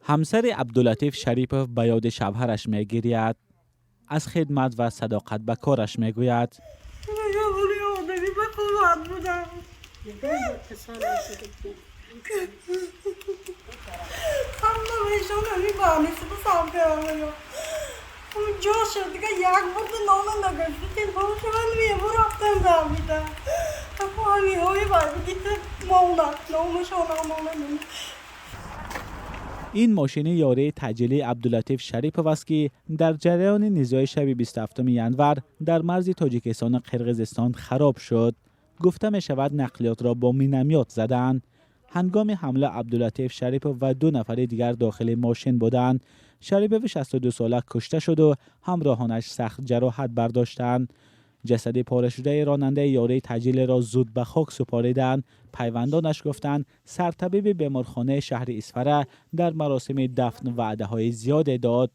همسر عبداللطیف شریپوف به یاد شوهرش می‌گرید. از خدمت و صداقت به کارش می‌گوید. این ماشین یاری تجلی عبداللطیف شریپوف است که در جریان نزاع شب 27 ینور در مرز تاجیکستان و قرقیزستان خراب شد. گفته می شود نقلیات را با مینامیات زدند. هنگام حمله عبداللطیف شریپوف و 2 نفر دیگر داخل ماشین بودند. شریپوف 62 ساله کشته شد و همراهانش سخت جراحت برداشتند. جسد پاره شده راننده یاری تجلی را زود به خاک سپاریدند. پیوندانش گفتند سرطبیب بیمارخانه شهر اسفره در مراسم دفن وعده‌های زیاد داد.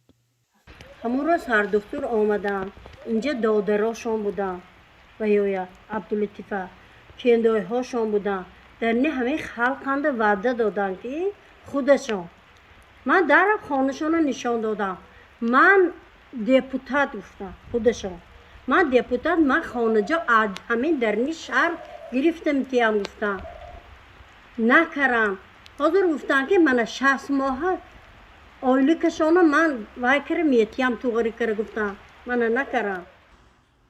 همون روز هر دکتر آمدن اینجا دادراشون بودن و یا عبداللطیف کندای هاشون بودن در نه همه خلقند وعده دادن که خودشون من در خانهشون رو نشان دادم. من دپوتات گفتم خودشون من دپوتات من خانجا همین در نی شهر گرفتم تیم گفتم نکرم. حاضر گفتن که من 60 ماه آیلی کشانو من وای کرم یتیم تو غری کر گفتم من نکرم.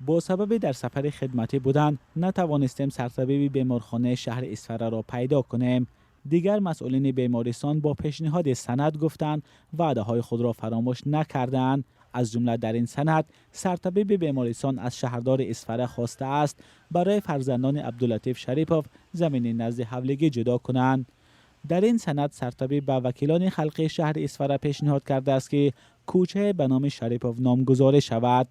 با سبب در سفر خدمتی بودن نتوانستیم سرطبیب بیمارخانه شهر اسفره را پیدا کنیم. دیگر مسئولین بیمارستان با پیشنهاد سند گفتند وعده های خود را فراموش نکردند. از جمله در این سند سرطبیب بیمارستان از شهردار اسفره خواسته است برای فرزندان عبداللطیف شریپوف زمین نزد حولگی جدا کنند. در این سند سرطبیب به وکیلان خلقی شهر اسفره پیشنهاد کرده است که کوچه به نام شریپوف نامگذاری شود.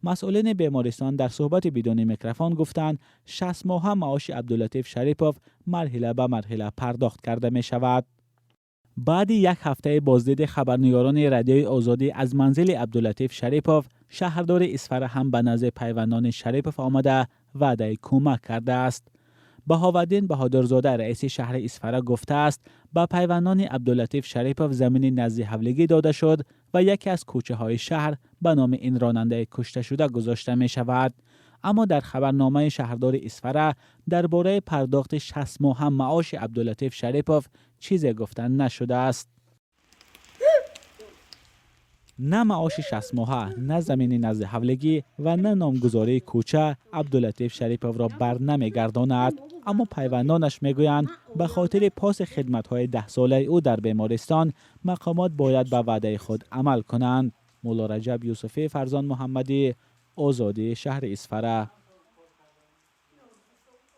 مسئولین بیمارستان در صحبت بدون میکروفون گفتند 60 ماه معاش عبداللطیف شریپوف مرحله به مرحله پرداخت کرده می شود. بعد یک هفته بازدید خبرنگاران رادیوی آزادی از منزل عبداللطیف شریپوف، شهردار اسفره هم به نزد پیوندان شریپوف آمده وعده کمک کرده است. بهاءالدین بهادرزاده رئیس شهر اسفره گفته است به پیوندان عبداللطیف شریپوف زمین نزد حولگی داده شد و یکی از کوچه های شهر به نام این راننده کشته شده گذاشته می شود. اما در خبرنامه شهردار اسفره درباره پرداخت 60 ماه معاش عبداللطیف شریپوف چیزی گفتن نشده است. نه معاش 60 ماه، نه زمین نزد حولگی و نه نامگذاری کوچه عبداللطیف شریپوف را بر نمیگرداند. اما پیوندانش میگویند به خاطر پاس خدمت‌های 10 ساله او در بیمارستان مقامات باید به وعده خود عمل کنند. مولا رجب یوسفی، فرزان محمدی، آزادی، شهر اسفره.